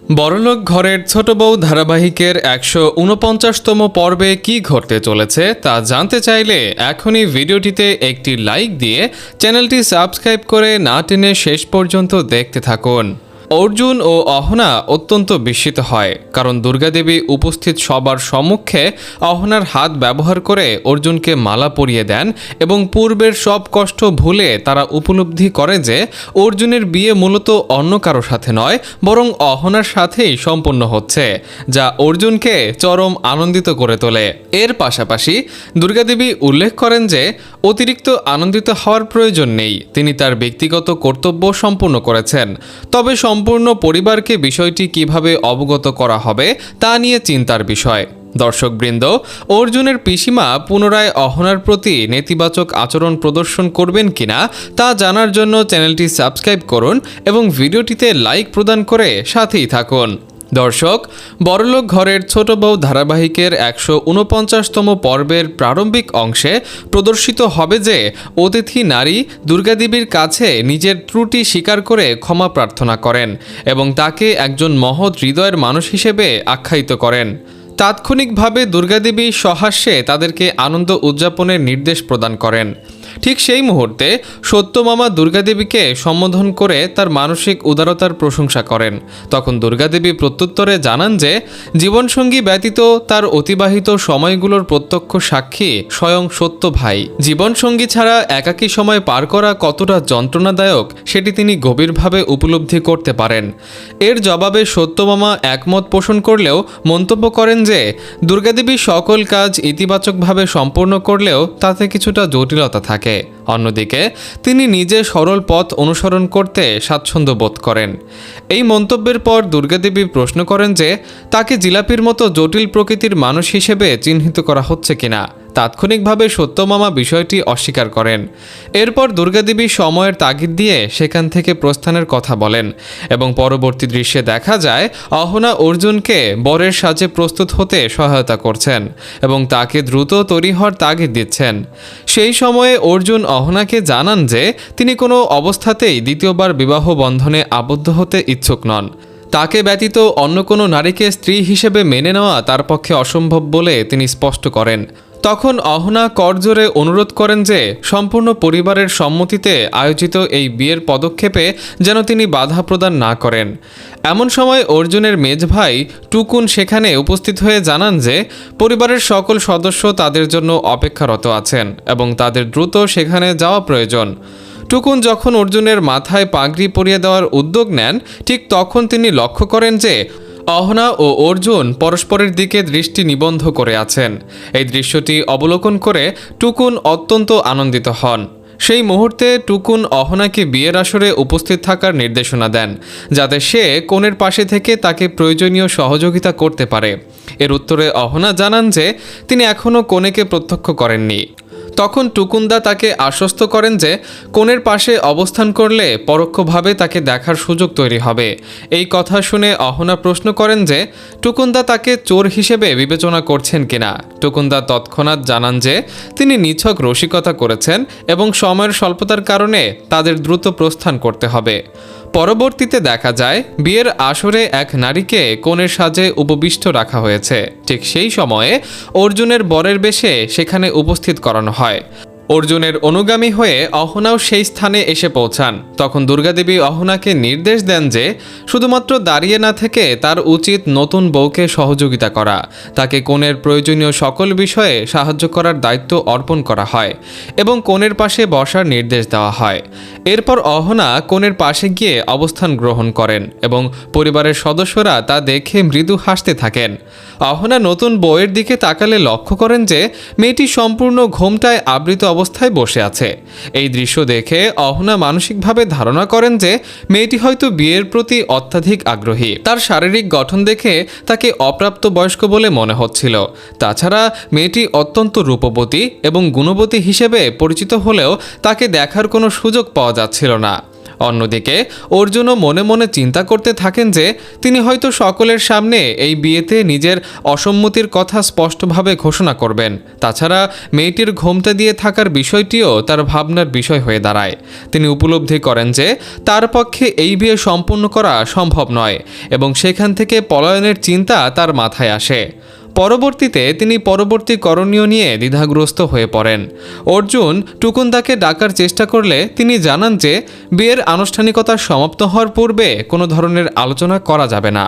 বড়লোক ঘরের ছোট বউ ধারাবাহিকের ১৪৯তম পর্বে কি ঘটতে চলেছে তা জানতে চাইলে এখনই ভিডিওটিতে একটি লাইক দিয়ে চ্যানেলটি সাবস্ক্রাইব করে না টেনে শেষ পর্যন্ত দেখতে থাকুন। অর্জুন ও অহনা অত্যন্ত বিস্মিত হয়, কারণ দুর্গাদেবী উপস্থিত সবার সম্মুখে অহনার হাত ব্যবহার করে অর্জুনকে মালা পরিয়ে দেন এবং পূর্বের সব কষ্ট ভুলে তারা উপলব্ধি করে যে অর্জুনের বিয়ে মূলত অন্য কারো সাথে নয়, বরং অহনার সাথেই সম্পন্ন হচ্ছে, যা অর্জুনকে চরম আনন্দিত করে তোলে। এর পাশাপাশি দুর্গাদেবী উল্লেখ করেন যে অতিরিক্ত আনন্দিত হওয়ার প্রয়োজন নেই, তিনি তার ব্যক্তিগত কর্তব্য সম্পূর্ণ করেছেন। তবে সম্পূর্ণ পরিবারকে বিষয়টি কিভাবে অবগত করা হবে তা নিয়ে চিন্তার বিষয়। দর্শকবৃন্দ, অর্জুনের পিসিমা পুনরায় অহনার প্রতি নেতিবাচক আচরণ প্রদর্শন করবেন কিনা তা জানার জন্য চ্যানেলটি সাবস্ক্রাইব করুন এবং ভিডিওটিতে লাইক প্রদান করে সাথেই থাকুন। দর্শক, বড়লোক ঘরের ছোট বউ ধারাবাহিকের ১৪৯তম পর্বের প্রারম্ভিক অংশে প্রদর্শিত হবে যে অতিথি নারী দুর্গাদেবীর কাছে নিজের ত্রুটি স্বীকার করে ক্ষমা প্রার্থনা করেন এবং তাকে একজন মহৎ হৃদয়ের মানুষ হিসেবে আখ্যায়িত করেন। তাৎক্ষণিকভাবে দুর্গাদেবী সহাস্যে তাদেরকে আনন্দ উদযাপনের নির্দেশ প্রদান করেন। ঠিক সেই মুহূর্তে সত্যমামা দুর্গাদেবীকে সম্বোধন করে তার মানসিক উদারতার প্রশংসা করেন। তখন দুর্গাদেবী প্রত্যুত্তরে জানান যে জীবনসঙ্গী ব্যতীত তার অতিবাহিত সময়গুলোর প্রত্যক্ষ সাক্ষী স্বয়ং সত্য ভাই। জীবনসঙ্গী ছাড়া একাকী সময় পার করা কতটা যন্ত্রণাদায়ক সেটি তিনি গভীরভাবে উপলব্ধি করতে পারেন। এর জবাবে সত্যমামা একমত পোষণ করলেও মন্তব্য করেন যে দুর্গাদেবী সকল কাজ ইতিবাচকভাবে সম্পন্ন করলেও তাতে কিছুটা জটিলতা থাকে। অন্যদিকে তিনি নিজে সরল পথ অনুসরণ করতে স্বাচ্ছন্দ্য বোধ করেন। এই মন্তব্যের পর দুর্গাদেবী প্রশ্ন করেন যে তাকে জিলাপির মতো জটিল প্রকৃতির মানুষ হিসেবে চিহ্নিত করা হচ্ছে কিনা। তাৎক্ষণিকভাবে সত্যমামা বিষয়টি অস্বীকার করেন। এরপর দুর্গাদেবী সময়ের তাগিদ দিয়ে সেখান থেকে প্রস্থানের কথা বলেন এবং পরবর্তী দৃশ্যে দেখা যায় অহনা অর্জুনকে বরের সাজে প্রস্তুত হতে সহায়তা করছেন এবং তাকে দ্রুত তৈরি হওয়ার তাগিদ দিচ্ছেন। সেই সময়ে অর্জুন অহনাকে জানান যে তিনি কোনো অবস্থাতেই দ্বিতীয়বার বিবাহ বন্ধনে আবদ্ধ হতে ইচ্ছুক নন। তাকে ব্যতীত অন্য কোনো নারীকে স্ত্রী হিসেবে মেনে নেওয়া তার পক্ষে অসম্ভব বলে তিনি স্পষ্ট করেন। তখন অহনা করজোরে অনুরোধ করেন যে সম্পূর্ণ পরিবারের সম্মতিতে আয়োজিত এই বিয়ের পদক্ষেপে যেন তিনি বাধা প্রদান না করেন। এমন সময় অর্জুনের মেজ ভাই টুকুন সেখানে উপস্থিত হয়ে জানান যে পরিবারের সকল সদস্য তাদের জন্য অপেক্ষারত আছেন এবং তাদের দ্রুত সেখানে যাওয়া প্রয়োজন। টুকুন যখন অর্জুনের মাথায় পাগড়ি পরিয়ে দেওয়ার উদ্যোগ নেন, ঠিক তখন তিনি লক্ষ্য করেন যে অহনা ও অর্জুন পরস্পরের দিকে দৃষ্টি নিবদ্ধ করে আছেন। এই দৃশ্যটি অবলোকন করে টুকুন অত্যন্ত আনন্দিত হন। সেই মুহূর্তে টুকুন অহনাকে বিয়ের আসরে উপস্থিত থাকার নির্দেশনা দেন, যাতে সে কনের পাশে থেকে তাকে প্রয়োজনীয় সহযোগিতা করতে পারে। এর উত্তরে অহনা জানান যে তিনি এখনও কনেকে প্রত্যক্ষ করেননি। তখন টুকুন্দা তাকে আশ্বস্ত করেন যে কনের পাশে অবস্থান করলে পরোক্ষভাবে তাকে দেখার সুযোগ তৈরি হবে। এই কথা শুনে অহনা প্রশ্ন করেন যে টুকুন্দা তাকে চোর হিসেবে বিবেচনা করছেন কিনা। টুকুন্দা তৎক্ষণাৎ জানান যে তিনি নিছক রসিকতা করেছেন এবং সময়ের স্বল্পতার কারণে তাদের দ্রুত প্রস্থান করতে হবে। পরবর্তীতে দেখা যায় বিয়ের আসরে এক নারীকে কনের সাজে উপবিষ্ট রাখা হয়েছে। ঠিক সেই সময়ে অর্জুনের বরের বেশে সেখানে উপস্থিত করানো হয়। অর্জুনের অনুগামী হয়ে অহনাও সেই স্থানে এসে পৌঁছান। তখন দুর্গাদেবী অহনাকে নির্দেশ দেন যে শুধুমাত্র দাঁড়িয়ে না থেকে তার উচিত নতুন বউকে সহযোগিতা করা। তাকে কনের প্রয়োজনীয় সকল বিষয়ে সাহায্য করার দায়িত্ব অর্পণ করা হয় এবং কনের পাশে বসার নির্দেশ দেওয়া হয়। এরপর অহনা কনের পাশে গিয়ে অবস্থান গ্রহণ করেন এবং পরিবারের সদস্যরা তা দেখে মৃদু হাসতে থাকেন। অহনা নতুন বউয়ের দিকে তাকালে লক্ষ্য করেন যে মেয়েটি সম্পূর্ণ ঘোমটায় আবৃত অবস্থায় বসে আছে। এই দৃশ্য দেখে অহনা মানসিকভাবে ধারণা করেন যে মেয়েটি হয়তো বিয়ের প্রতি অত্যাধিক আগ্রহী। তার শারীরিক গঠন দেখে তাকে অপ্রাপ্ত বয়স্ক বলে মনে হচ্ছিল। তাছাড়া মেয়েটি অত্যন্ত রূপবতী এবং গুণবতী হিসেবে পরিচিত হলেও তাকে দেখার কোনো সুযোগ পাওয়া যাচ্ছিল না। অন্যদিকে অর্জুনও মনে মনে চিন্তা করতে থাকেন যে তিনি হয়তো সকলের সামনে এই বিয়েতে নিজের অসম্মতির কথা স্পষ্টভাবে ঘোষণা করবেন। তাছাড়া মেয়েটির ঘোমটা দিয়ে থাকার বিষয়টিও তার ভাবনার বিষয় হয়ে দাঁড়ায়। তিনি উপলব্ধি করেন যে তার পক্ষে এই বিয়ে সম্পন্ন করা সম্ভব নয় এবং সেখান থেকে পলায়নের চিন্তা তার মাথায় আসে। পরবর্তীতে তিনি পরবর্তী করণীয় নিয়ে দ্বিধাগ্রস্ত হয়ে পড়েন। অর্জুন টুকুনদাকে ডাকার চেষ্টা করলে তিনি জানান যে বিয়ের আনুষ্ঠানিকতা সমাপ্ত হওয়ার পূর্বে কোনো ধরনের আলোচনা করা যাবে না।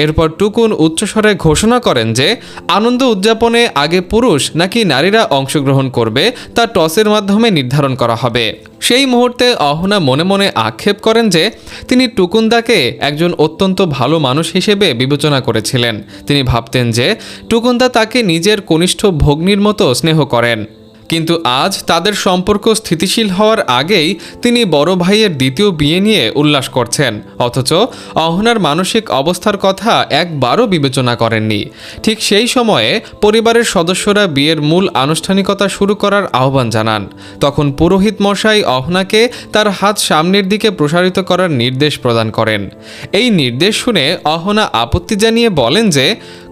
এরপর টুকুন উচ্চস্বরে ঘোষণা করেন যে আনন্দ উদযাপনে আগে পুরুষ নাকি নারীরা অংশগ্রহণ করবে তা টসের মাধ্যমে নির্ধারণ করা হবে। সেই মুহূর্তে অহনা মনে মনে আক্ষেপ করেন যে তিনি টুকুনদাকে একজন অত্যন্ত ভালো মানুষ হিসেবে বিবেচনা করেছিলেন। তিনি ভাবতেন যে টুকুনদা তাকে নিজের কনিষ্ঠ ভগ্নীর মতো স্নেহ করেন, কিন্তু আজ তাদের সম্পর্ক স্থিতিশীল হওয়ার আগেই তিনি বড় ভাইয়ের দ্বিতীয় বিয়ে নিয়ে উল্লাস করছেন, অথচ অহনার মানসিক অবস্থার কথা একবারও বিবেচনা করেননি। ঠিক সেই সময়ে পরিবারের সদস্যরা বিয়ের মূল আনুষ্ঠানিকতা শুরু করার আহ্বান জানান। তখন পুরোহিত মশাই অহনাকে তার হাত সামনের দিকে প্রসারিত করার নির্দেশ প্রদান করেন। এই নির্দেশ শুনে অহনা আপত্তি জানিয়ে বলেন যে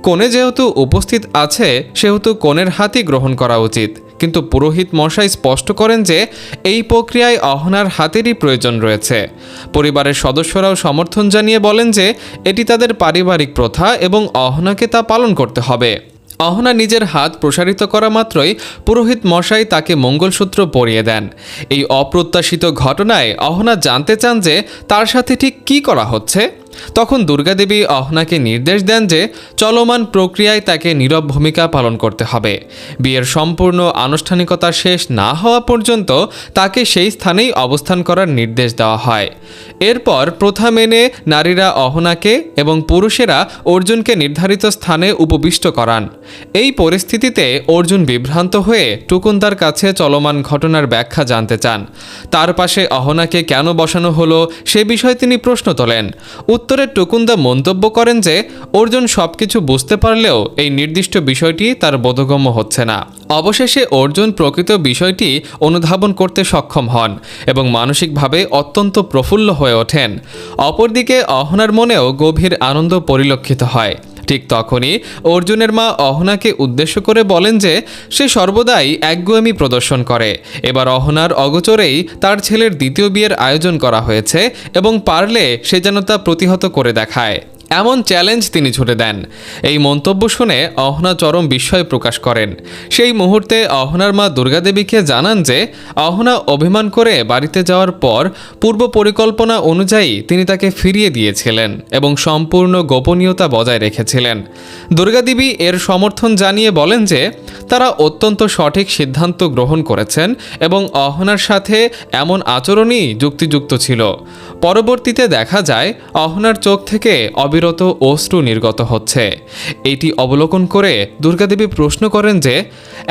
কনে যেহেতু উপস্থিত আছে সেহেতু কনের হাতই গ্রহণ করা উচিত, কিন্তু পুরোহিত মশাই স্পষ্ট করেন যে এই প্রক্রিয়ায় অহনার হাতেরই প্রয়োজন রয়েছে। পরিবারের সদস্যরাও সমর্থন জানিয়ে বলেন যে এটি তাদের পারিবারিক প্রথা এবং অহনাকে তা পালন করতে হবে। অহনা নিজের হাত প্রসারিত করা মাত্রই পুরোহিত মশাই তাকে মঙ্গলসূত্র পরিয়ে দেন। এই অপ্রত্যাশিত ঘটনায় অহনা জানতে চান যে তার সাথে ঠিক কী করা হচ্ছে। তখন দুর্গাদেবী অহনাকে নির্দেশ দেন যে চলমান প্রক্রিয়ায় তাকে নীরব ভূমিকা পালন করতে হবে। বিয়ের সম্পূর্ণ আনুষ্ঠানিকতা শেষ না হওয়া পর্যন্ত তাকে সেই স্থানেই অবস্থান করার নির্দেশ দেওয়া হয়। এরপর প্রথা মেনে নারীরা অহনাকে এবং পুরুষেরা অর্জুনকে নির্ধারিত স্থানে উপবিষ্ট করান। এই পরিস্থিতিতে অর্জুন বিভ্রান্ত হয়ে টুকুনদার কাছে চলমান ঘটনার ব্যাখ্যা জানতে চান। তার পাশে অহনাকে কেন বসানো হলো সে বিষয়ে তিনি প্রশ্ন তোলেন। উত্তরে টুকুনদা মন্তব্য করেন যে অর্জুন সবকিছু বুঝতে পারলেও এই নির্দিষ্ট বিষয়টি তার বোধগম্য হচ্ছে না। অবশেষে অর্জুন প্রকৃত বিষয়টি অনুধাবন করতে সক্ষম হন এবং মানসিকভাবে অত্যন্ত প্রফুল্ল হয়ে ওঠেন। অপরদিকে অহনার মনেও গভীর আনন্দ পরিলক্ষিত হয়। ঠিক তখনই অর্জুনের মা অহনাকে উদ্দেশ্য করে বলেন যে সে সর্বদাই একগুঁয়েমি প্রদর্শন করে। এবার অহনার অগোচরেই তার ছেলের দ্বিতীয় বিয়ের আয়োজন করা হয়েছে এবং পারলে সে যেন তা প্রতিহত করে দেখায়, এমন চ্যালেঞ্জ তিনি ছুড়ে দেন। এই মন্তব্য শুনে অহনা চরম বিস্ময় প্রকাশ করেন। সেই মুহূর্তে অহনার মা দুর্গাদেবীকে জানান যে অহনা অভিমান করে বাড়িতে যাওয়ার পর পূর্ব পরিকল্পনা অনুযায়ী তিনি তাকে ফিরিয়ে দিয়েছিলেন এবং সম্পূর্ণ গোপনীয়তা বজায় রেখেছিলেন। দুর্গাদেবী এর সমর্থন জানিয়ে বলেন যে তারা অত্যন্ত সঠিক সিদ্ধান্ত গ্রহণ করেছেন এবং অহনার সাথে এমন আচরণই যুক্তিযুক্ত ছিল। পরবর্তীতে দেখা যায় অহনার চোখ থেকে অবিরত অশ্রু নির্গত হচ্ছে। এটি অবলোকন করে দুর্গাদেবী প্রশ্ন করেন যে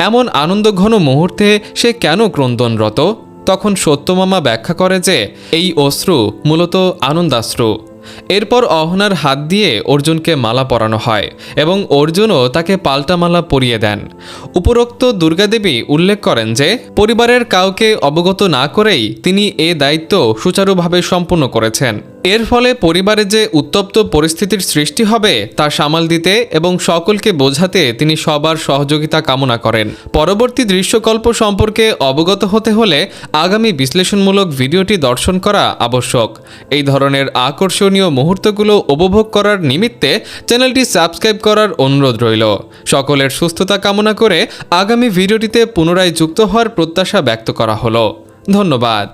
এমন আনন্দঘন মুহূর্তে সে কেন ক্রন্দনরত। তখন সত্যমামা ব্যাখ্যা করে যে এই অশ্রু মূলত আনন্দাশ্রু। এরপর অহনার হাত দিয়ে অর্জুনকে মালা পরানো হয় এবং অর্জুনও তাকে পাল্টা মালা পরিয়ে দেন। উপরোক্ত দুর্গাদেবী উল্লেখ করেন যে পরিবারের কাউকে অবগত না করেই তিনি এ দায়িত্ব সুচারুভাবে সম্পন্ন করেছেন। এর ফলে পরিবারে যে উত্তপ্ত পরিস্থিতির সৃষ্টি হবে তা সামাল দিতে এবং সকলকে বোঝাতে তিনি সবার সহযোগিতা কামনা করেন। পরবর্তী দৃশ্যকল্প সম্পর্কে অবগত হতে হলে আগামী বিশ্লেষণমূলক ভিডিওটি দর্শন করা আবশ্যক। এই ধরনের আকর্ষণীয় মুহূর্তগুলো উপভোগ করার নিমিত্তে চ্যানেলটি সাবস্ক্রাইব করার অনুরোধ রইল। সকলের সুস্থতা কামনা করে আগামী ভিডিওটিতে পুনরায় যুক্ত হওয়ার প্রত্যাশা ব্যক্ত করা হলো। ধন্যবাদ।